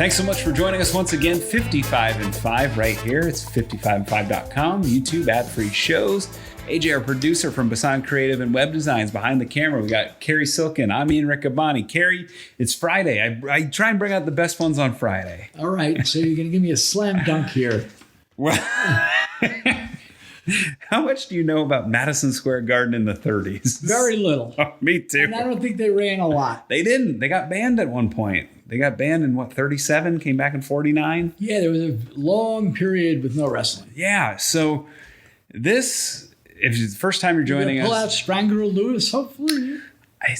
Thanks so much for joining us once again. 55 and 5 right here. It's 55and5.com, YouTube ad-free shows. AJ, our producer from Bisson Creative and Web Designs, behind the camera. We got Cary Silkin. I'm Ian Riccaboni. Cary, it's Friday. I try and bring out the best ones on Friday. All right, so you're going to give me a slam dunk here. Well, how much do you know about Madison Square Garden in the 30s? Very little. Oh, me too. And I don't think they ran a lot. They didn't. They got banned at one point. They got banned in, 37? Came back in 49? Yeah, there was a long period with no wrestling. Yeah, so this, if it's the first time you're joining us. Pull out Strangler Lewis, hopefully.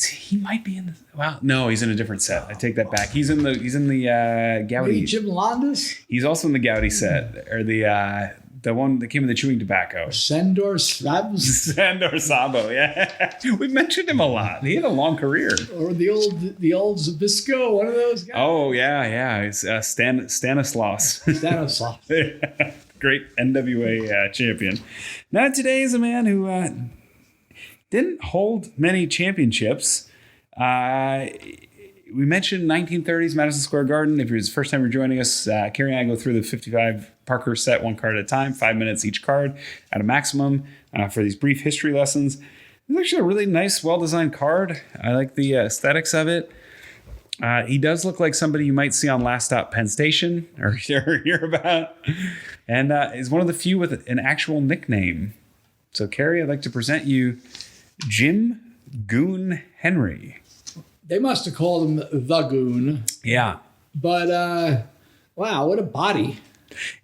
He might be in the. Well, no, he's in a different set. I take that back. He's in the Gowdy. Maybe Jim Londas? He's also in the Gowdy set, or the one that came in the chewing tobacco. Sandor Sabo. Sandor Sabo, yeah. We've mentioned him a lot. He had a long career. Or the old Zabisco, one of those guys. Oh, yeah. It's Stanislaus. Stanislaus. Great NWA champion. Now, today is a man who didn't hold many championships. We mentioned 1930s Madison Square Garden. If it was the first time you're joining us, Cary and I go through the 55 Parkhurst set, one card at a time, 5 minutes each card at a maximum for these brief history lessons. It's actually a really nice, well-designed card. I like the aesthetics of it. He does look like somebody you might see on Last Stop Penn Station or hear about. And is one of the few with an actual nickname. So, Cary, I'd like to present you Jim Goon Henry. They must have called him the Goon. Yeah. But, wow, what a body.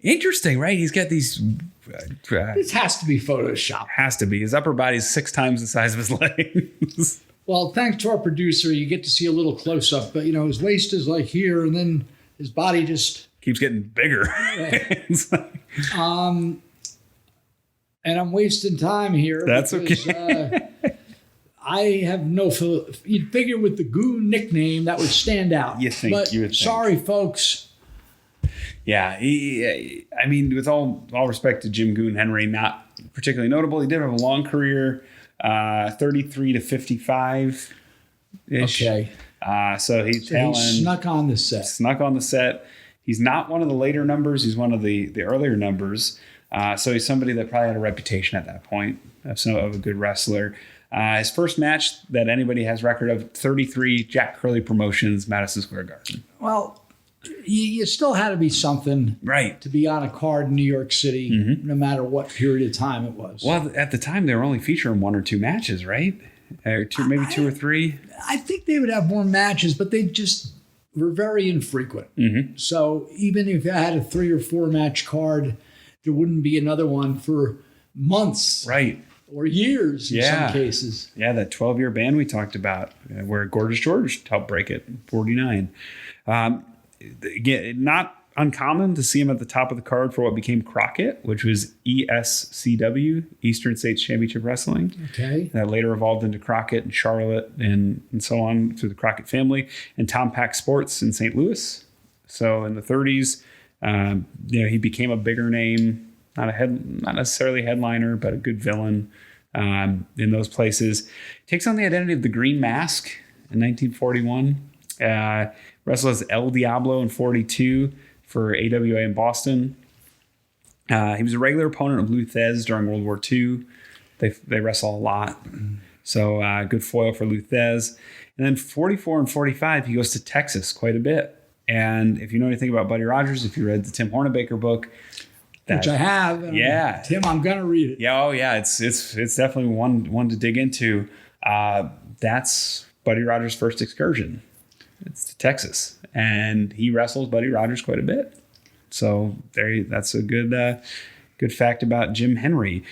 Interesting, right? He's got these... this has to be Photoshop. Has to be. His upper body's 6 times the size of his legs. Well, thanks to our producer, you get to see a little close-up. But, his waist is like here, and then his body just... keeps getting bigger. It's like... and I'm wasting time here. That's because, okay. I have no... You'd figure with the Goon nickname, that would stand out. You would think. Sorry, folks. Yeah, I mean, with all respect to Jim Goon Henry, not particularly notable. He did have a long career, 33 to 55 ish. Okay. So he snuck on the set. He's not one of the later numbers. He's one of the earlier numbers. So he's somebody that probably had a reputation at that point of a good wrestler. His first match that anybody has record of, 33, Jack Curley Promotions, Madison Square Garden. Well, you still had to be something, right, to be on a card in New York City, no matter what period of time it was. Well, at the time, they were only featuring 1 or 2 matches, right? Or maybe 2 or 3. I think they would have more matches, but they just were very infrequent. Mm-hmm. So even if I had a 3 or 4 match card, there wouldn't be another one for months, right, or years in some cases. Yeah, that 12-year ban we talked about, where Gorgeous George helped break it, 49. Again, not uncommon to see him at the top of the card for what became Crockett, which was ESCW, Eastern States Championship Wrestling. Okay. That later evolved into Crockett and Charlotte and so on through the Crockett family, and Tom Pack Sports in St. Louis. So in the 30s, he became a bigger name, not necessarily headliner, but a good villain in those places. Takes on the identity of the Green Mask in 1941. Wrestled as El Diablo in 42 for AWA in Boston. He was a regular opponent of Lou Thez during World War II. They wrestle a lot. So good foil for Lou Thez. And then 44 and 45, he goes to Texas quite a bit. And if you know anything about Buddy Rogers, if you read the Tim Hornebaker book, which I have. Yeah. Tim, I'm going to read it. Yeah. Oh, yeah. It's definitely one to dig into. That's Buddy Rogers' first excursion. It's to Texas, and he wrestles Buddy Rogers quite a bit. So that's a good fact about Jim Henry.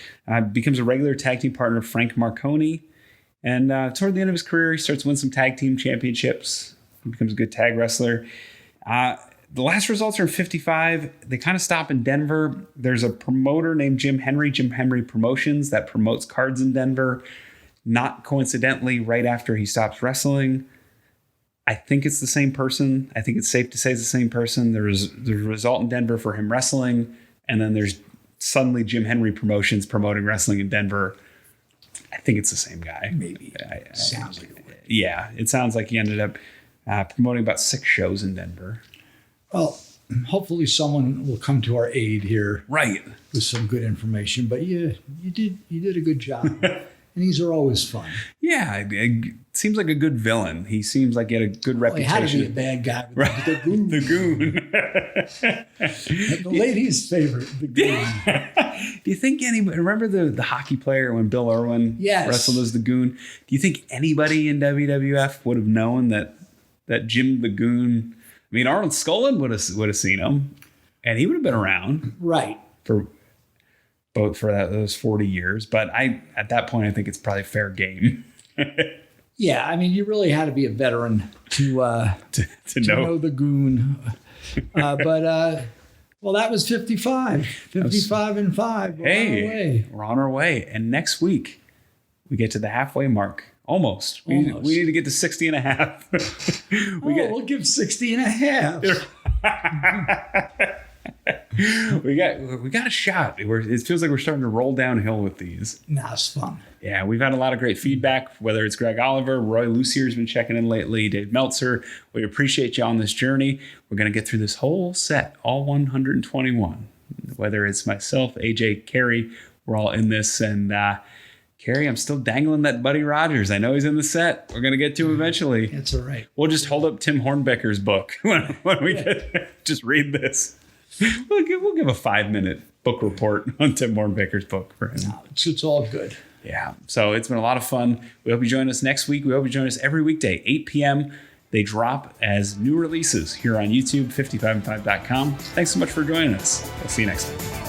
Becomes a regular tag team partner of Frank Marconi, and toward the end of his career, he starts to win some tag team championships. He becomes a good tag wrestler. The last results are in 55. They kind of stop in Denver. There's a promoter named Jim Henry Promotions, that promotes cards in Denver. Not coincidentally, right after he stops wrestling. I think it's the same person. I think it's safe to say it's the same person. There's a result in Denver for him wrestling, and then there's suddenly Jim Henry Promotions promoting wrestling in Denver. I think it's the same guy. Maybe. Sounds like it. Yeah, it sounds like he ended up promoting about 6 shows in Denver. Well, hopefully someone will come to our aid here Right. with some good information. But you did a good job, and these are always fun. Yeah, it seems like a good villain. He seems like he had a good Well, he had to reputation. be a bad guy. With Right. the Goon. The Goon. The ladies' favorite, the Goon. Do you think anybody remember the hockey player when Bill Irwin Yes. wrestled as the Goon? Do you think anybody in WWF would have known that Jim the Goon? I mean, Arnold Skolin would have seen him, and he would have been around Right. for those 40 years. But at that point, I think it's probably fair game Yeah, I mean, you really had to be a veteran to to know. the Goon. Well, that was 55. 55 and 5. We're on our Hey, way. we're on our way. And next week, we get to the halfway mark. Almost. We need to get to 60 and a half. We'll give 60 and a half. We got a shot. It feels like we're starting to roll downhill with these. Nah, it's fun. Yeah, we've had a lot of great feedback, whether it's Greg Oliver, Roy Lucier's been checking in lately, Dave Meltzer. We appreciate you on this journey. We're going to get through this whole set, all 121. Whether it's myself, AJ, Cary, we're all in this. And Cary, I'm still dangling that Buddy Rogers. I know he's in the set. We're going to get to him eventually. That's all right. We'll just hold up Tim Hornbecker's book when we get just read this. We'll give a 5-minute book report on Tim Hornbecker's book for him. No, it's all good. Yeah. So it's been a lot of fun. We hope you join us next week. We hope you join us every weekday, 8 p.m. They drop as new releases here on YouTube, 55and5.com. Thanks so much for joining us. We'll see you next time.